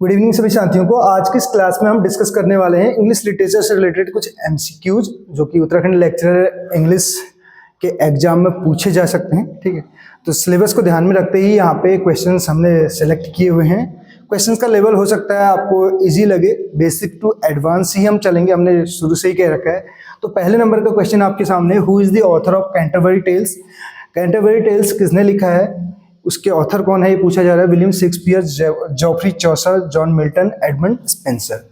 Good evening सभी साथियों को। आज की इस क्लास में हम डिस्कस करने वाले हैं इंग्लिश लिटरेचर से रिलेटेड कुछ एमसीक्यूज जो कि उत्तराखंड लेक्चरर इंग्लिश के एग्जाम में पूछे जा सकते हैं। ठीक है, तो सिलेबस को ध्यान में रखते ही यहाँ पे क्वेश्चंस हमने सेलेक्ट किए हुए हैं। क्वेश्चंस का लेवल हो सकता है आपको इजी लगे, बेसिक टू एडवांस ही हम चलेंगे, हमने शुरू से ही कह रखा है। तो पहले नंबर का क्वेश्चन आपके सामने, who is the author of Canterbury Tales. Canterbury Tales किसने लिखा है, उसके ऑथर कौन है, ये पूछा जा रहा है। William Shakespeare, Geoffrey Chaucer, John Milton, Edmund Spenser.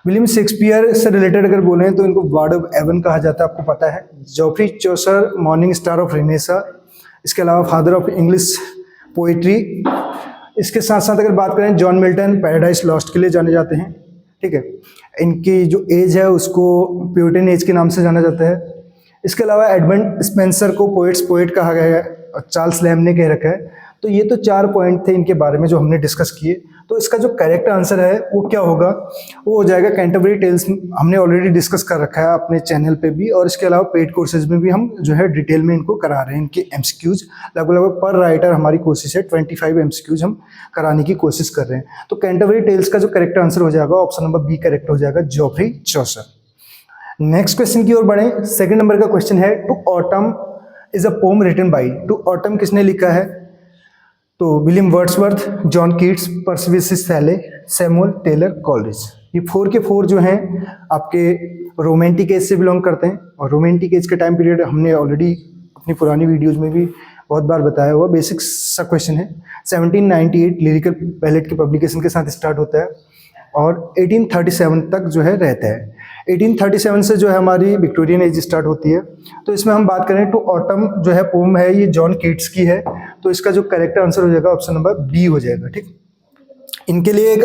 William Shakespeare से रिलेटेड अगर बोलें तो इनको बर्ड ऑफ एवन कहा जाता है, आपको पता है। Geoffrey Chaucer morning star of renaissance, इसके अलावा फादर ऑफ इंग्लिश पोइट्री। इसके साथ साथ अगर बात करें, जॉन मिल्टन पैराडाइज लॉस्ट के लिए जाने जाते हैं। ठीक है, इनकी जो एज है उसको प्यूरिटन एज के नाम से जाना जाता है। इसके अलावा एडमंड स्पेंसर को पोएट कहा गया है और चार्ल्स लैम्ब ने कह रखा है। तो ये तो 4 पॉइंट थे इनके बारे में जो हमने डिस्कस किए। तो इसका जो करेक्ट आंसर है वो क्या होगा, वो हो जाएगा कैंटरबरी टेल्स। हमने ऑलरेडी डिस्कस कर रखा है अपने चैनल पे भी, और इसके अलावा पेड कोर्सेज में भी हम जो है डिटेल में इनको करा रहे हैं। इनके एमसीक्यूज लगभग पर राइटर हमारी कोशिश है 25 एमसीक्यूज हम कराने की कोशिश कर रहे हैं। तो कैंटरबरी टेल्स का जो करेक्ट आंसर हो जाएगा ऑप्शन नंबर बी करेक्ट हो जाएगा, जॉफ्री चौसर। नेक्स्ट क्वेश्चन की ओर बढ़े। सेकंड नंबर का क्वेश्चन है, To Autumn is a poem written by. To Autumn किसने लिखा है, तो William Wordsworth, John Keats, Percy Shelley, Samuel Taylor Coleridge. ये 4 के 4 जो हैं आपके रोमांटिक एज से बिलोंग करते हैं। और रोमांटिक एज के टाइम पीरियड हमने ऑलरेडी अपनी पुरानी वीडियोज में भी बहुत बार बताया हुआ, बेसिक सा क्वेश्चन है। 1798 लिरिकल बैलेट के पब्लिकेशन के साथ स्टार्ट होता है और 1837 तक जो है रहता है। 1837 से जो है हमारी विक्टोरियन एज स्टार्ट होती है। तो इसमें हम बात करें टू ऑटम जो है पोम है, ये जॉन कीट्स की है। तो इसका जो करेक्ट आंसर हो जाएगा ऑप्शन नंबर बी हो जाएगा। ठीक, इनके लिए एक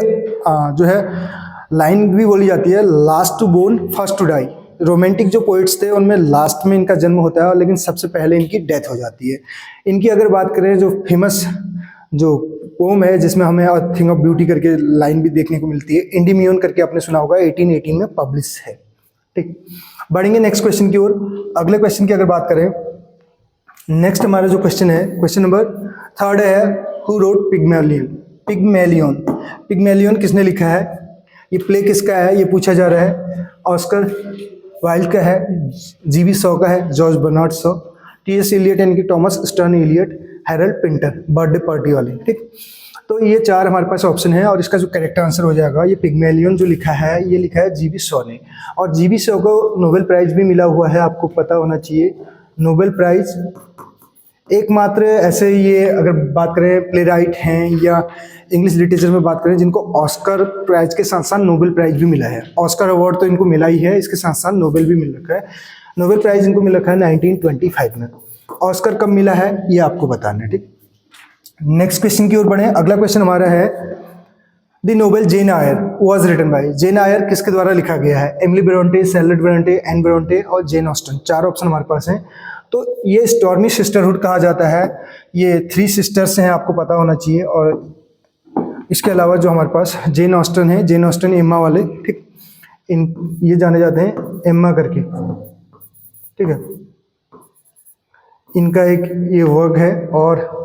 जो है लाइन भी बोली जाती है, last to born first to die. Romantic जो पोइट्स थे उनमें लास्ट में इनका जन्म होता है, लेकिन सबसे पहले इनकी डेथ हो जाती है। इनकी अगर बात करें, जो फेमस जो पोम है जिसमें हमें थिंग ऑफ ब्यूटी करके लाइन भी देखने को मिलती है, इंडिमियन करके आपने सुना होगा, 1818 में पब्लिश है। ठीक, बढ़ेंगे नेक्स्ट क्वेश्चन की ओर। अगले क्वेश्चन की अगर बात करें, नेक्स्ट हमारा जो क्वेश्चन है, क्वेश्चन नंबर 3 है, who wrote Pygmalion. Pygmalion, Pygmalion किसने लिखा है, ये प्ले किसका है, ये पूछा जा रहा है। ऑस्कर वाइल्ड का है, जीवी शॉ का है, George Bernard Shaw, TS. Eliot यानी कि Thomas Stearns Eliot, Harold Pinter, birthday party वाले। ठीक, तो ये 4 हमारे पास ऑप्शन है और इसका जो करेक्ट आंसर हो जाएगा, ये पिग्मेलियन जो लिखा है ये लिखा है जीवी शॉ ने। और जीवी शॉ को नोबेल प्राइज भी मिला हुआ है, आपको पता होना चाहिए। नोबेल प्राइज एकमात्र ऐसे ये अगर बात करें प्ले राइट हैं या इंग्लिश लिटरेचर में बात करें जिनको ऑस्कर प्राइज के साथ साथ नोबेल प्राइज भी मिला है। ऑस्कर अवार्ड तो इनको मिला ही है, इसके साथ साथ नोबेल भी मिल रखा है। नोबेल प्राइज इनको मिल रखा है 1925 में। ऑस्कर कब मिला है ये आपको बताना है। ठीक, नेक्स्ट क्वेश्चन की ओर बढ़े। अगला क्वेश्चन हमारा है, the novel Jane Eyre was written by. Jane Eyre किसके द्वारा लिखा गया है, Emily Bronte, Charlotte Bronte, Anne Bronte और जेन ऑस्टन। 4 ऑप्शन हमारे पास हैं। तो ये स्टॉर्मी सिस्टरहुड कहा जाता है। ये 3 सिस्टर्स हैं, आपको पता होना चाहिए। और इसके अलावा जो हमारे पास जेन ऑस्टन है, जेन ऑस्टन एम्मा वाले। ठीक, इन ये जाने जाते हैं एम्मा करके। ठीक है, इनका एक ये वर्क है और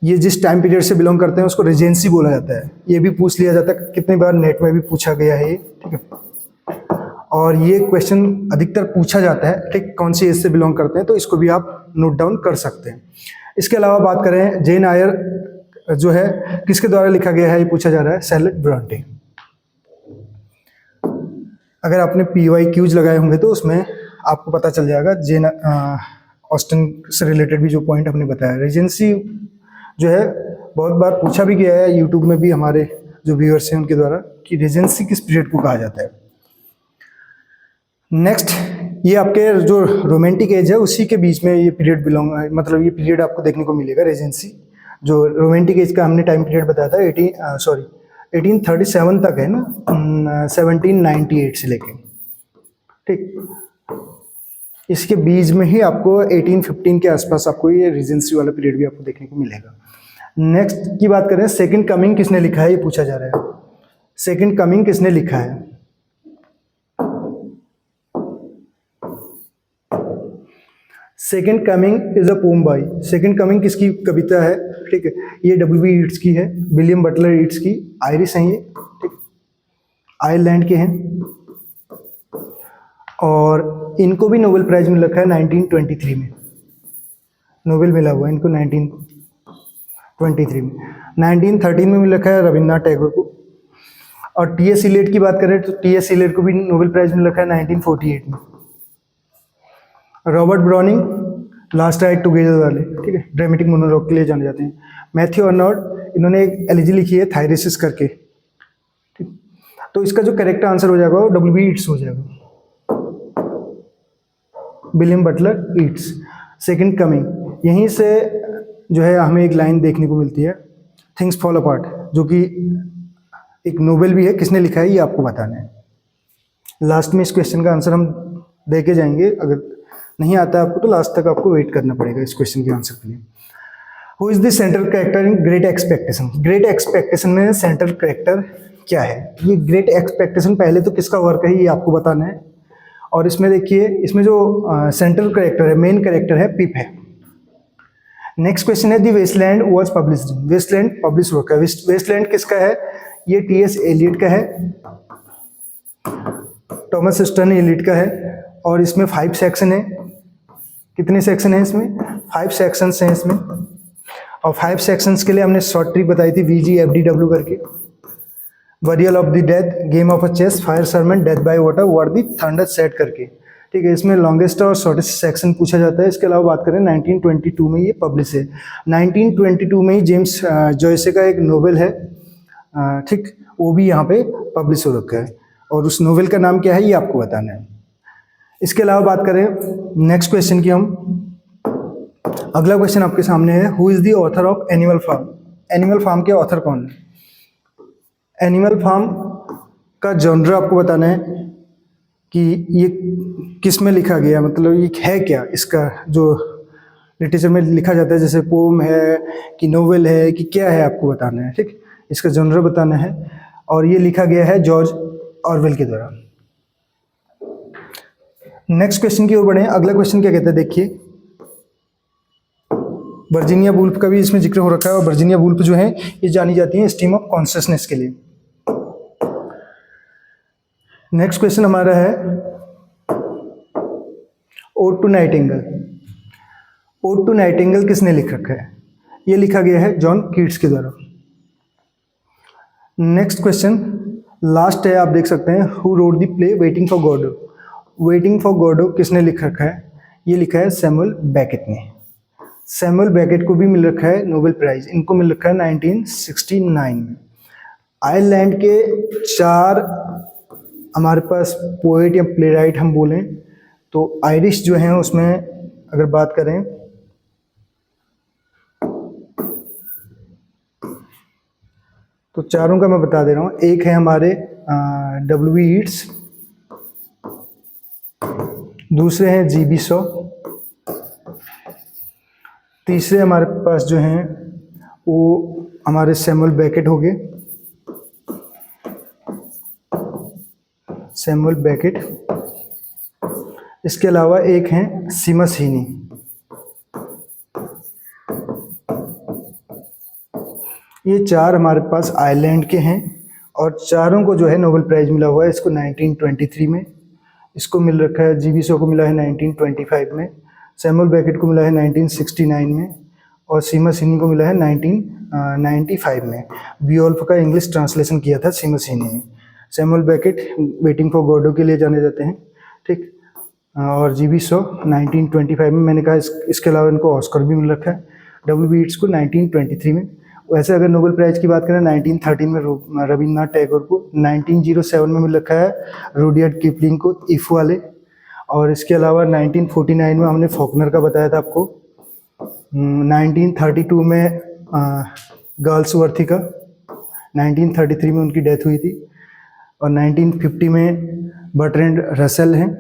ये जिस टाइम पीरियड से बिलोंग करते हैं उसको रीजेंसी बोला जाता है। ये भी पूछ लिया जाता है, कितनी बार नेट में भी पूछा गया है ये। ठीक है, और ये क्वेश्चन अधिकतर पूछा जाता है। ठीक, कौन सी एज से बिलोंग करते हैं, तो इसको भी आप नोट डाउन कर सकते हैं। इसके अलावा बात करें, जेन आयर जो है किसके द्वारा लिखा गया है, ये पूछा जा रहा है, शैरलोट ब्रोंटे। अगर आपने PYQs लगाए होंगे तो उसमें आपको पता चल जाएगा जेन ऑस्टन से रिलेटेड भी जो पॉइंट हमने बताया। रीजेंसी जो है बहुत बार पूछा भी गया है यूट्यूब में भी हमारे जो व्यूअर्स हैं उनके द्वारा, कि रीजेंसी किस पीरियड को कहा जाता है। नेक्स्ट, ये आपके जो रोमांटिक एज है उसी के बीच में ये पीरियड बिलोंग, मतलब ये पीरियड आपको देखने को मिलेगा। रीजेंसी जो रोमांटिक एज का हमने टाइम पीरियड बताया था 1837 तक है ना, 1798 से लेके। ठीक, इसके बीच में ही आपको 1815 के आसपास आपको ये रीजेंसी वाला पीरियड भी आपको देखने को मिलेगा। नेक्स्ट की बात करें, सेकंड कमिंग किसने लिखा है, ये पूछा जा रहा है। सेकंड कमिंग किसने लिखा है, second coming is a poem by. Second coming किसकी कविता है, ठीक है, ये W.B. ईट्स की है, विलियम बटलर ईट्स की, आयरिश हैं ये, ठीक, आयरलैंड के हैं, और इनको भी नोबेल प्राइज मिल रखा है 1923 में, नोबेल मिला हुआ है इनको 1923 में। 1913 में मिल रखा है रविन्द्रनाथ टैगोर को। और T.S. इलियट की बात करें तो T.S. इलियट को भी नोबेल प्राइज मिल रखा है 1948 में। Robert browning last ride together वाले, ठीक है, ड्रामेटिक मोनोलॉग के लिए जाने जाते हैं। मैथ्यू अर्नोल्ड, इन्होंने एक एलिजी लिखी है थायरेसिस करके, ठीक। तो इसका जो करेक्ट आंसर हो जाएगा वो W.B. ईट्स हो जाएगा, William Butler Yeats, second coming. यहीं से जो है हमें एक लाइन देखने को मिलती है, थिंग्स फॉल अपार्ट, जो कि एक नोबेल भी है, किसने लिखा है ये आपको बताना है। लास्ट में इस क्वेश्चन का आंसर हम दे के जाएंगे, अगर नहीं आता आपको तो लास्ट तक आपको वेट करना पड़ेगा इस क्वेश्चन के आंसर के लिए। Who is the central character in great expectation? Great expectation में सेंट्रल कैरेक्टर क्या है? ये ग्रेट एक्सपेक्टेशन पहले तो किसका वर्क है ये आपको बताना है। और इसमें देखिए, इसमें जो सेंट्रल कैरेक्टर है, मेन कैरेक्टर है, पिप है। नेक्स्ट क्वेश्चन है, the Wasteland was published. Wasteland publish हुआ है। वेस्टलैंड किसका है? ये T.S. एलियट का है, थॉमस स्टर्न एलियट का है, और इसमें 5 सेक्शन है। कितने सेक्शन है इसमें? 5 सेक्शंस हैं इसमें। और 5 सेक्शंस के लिए हमने शॉर्ट ट्रिक बताई थी, VGFDW करके। Burial of the dead, game of a chess, fire sermon, death by water, what the thunder said करके, ठीक है। इसमें लॉन्गेस्ट और शॉर्टेस्ट सेक्शन पूछा जाता है। इसके अलावा बात करें 1922 में ये पब्लिश है। 1922 में ही जेम्स जॉयसे का एक नोवेल है, ठीक, वो भी यहाँ पे पब्लिश हो रखा है, और उस नोवेल का नाम क्या है ये आपको बताना है। इसके अलावा बात करें नेक्स्ट क्वेश्चन की, हम अगला क्वेश्चन आपके सामने है, who is the author of Animal Farm? Animal Farm के ऑथर कौन है? एनिमल फार्म का जॉनर आपको बताना है कि ये किस में लिखा गया, मतलब ये है क्या, इसका जो लिटरेचर में लिखा जाता है, जैसे पोम है कि नोवेल है कि क्या है, आपको बताना है, ठीक। इसका जॉनर बताना है, और ये लिखा गया है जॉर्ज ऑरवेल के द्वारा। नेक्स्ट क्वेश्चन की ओर बढ़े। अगला क्वेश्चन क्या कहता है, देखिए, वर्जीनिया वुल्फ का भी इसमें जिक्र हो रखा है, और वर्जीनिया वुल्फ जो है ये जानी जाती है स्ट्रीम ऑफ कॉन्शियसनेस के लिए। नेक्स्ट क्वेश्चन हमारा है, ode to nightingale. Ode to nightingale किसने लिख रखा है? ये लिखा गया है जॉन कीट्स के द्वारा। नेक्स्ट क्वेश्चन लास्ट है, आप देख सकते हैं, who wrote the play Waiting for Godot? Waiting for Godot किसने लिख रखा है? ये लिखा है सैमुअल बेकेट ने। सैमुअल बेकेट को भी मिल रखा है नोबेल प्राइज, इनको मिल रखा है 1969 में। आयरलैंड के 4 हमारे पास पोएट या प्ले राइट हम बोलें तो आयरिश जो हैं उसमें अगर बात करें तो चारों का मैं बता दे रहा हूँ। एक है हमारे W.B. ईट्स, दूसरे हैं G.B. शॉ, तीसरे हमारे पास जो हैं वो हमारे सैमुअल बेकेट हो गए, सैमुअल बेकेट। इसके अलावा एक हैं सीमस हीनी। ये 4 हमारे पास आयरलैंड के हैं, और चारों को जो है नोबेल प्राइज़ मिला हुआ है। इसको 1923 में, इसको मिल रखा है G.B. शॉ को मिला है 1925 में, सैमुअल बेकेट को मिला है 1969 में, और सीमस हीनी को मिला है 1995 में। बियोल्फ का इंग्लिश ट्रांसलेशन किया था सीमस हीनी ने। Samuel Beckett waiting for Godot के लिए जाने जाते हैं, ठीक, और G.B. शॉ 1925 में। मैंने कहा इसके अलावा इनको ऑस्कर भी मिल रखा है। W.B. ईट्स को 1923 में। वैसे अगर नोबेल प्राइज़ की बात करें 1913 में रविन्द्रनाथ टैगोर को, 1907 में मिल रखा है रुडयार्ड किपलिंग को इफ वाले, और इसके अलावा 1949 में हमने फॉकनर का बताया था आपको, 1932 में गर्ल्सवर्थी का, 1933 में उनकी डेथ हुई थी, और 1950 में बर्ट्रैंड रसेल हैं।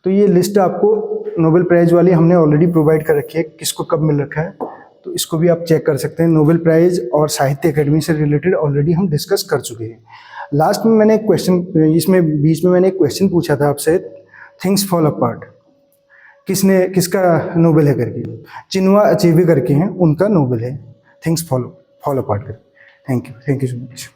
तो ये लिस्ट आपको नोबेल प्राइज़ वाली हमने ऑलरेडी प्रोवाइड कर रखी है, किसको कब मिल रखा है, तो इसको भी आप चेक कर सकते हैं। नोबेल प्राइज़ और साहित्य अकेडमी से रिलेटेड ऑलरेडी हम डिस्कस कर चुके हैं। लास्ट में मैंने एक क्वेश्चन, इसमें बीच में मैंने एक क्वेश्चन पूछा था आपसे, थिंग्स फॉल अपार्ट किसका नोबेल है करके, चिनुआ अचेबे करके हैं, उनका नोबेल है, थिंग्स फॉलो पार्ट करें। Thank you so much.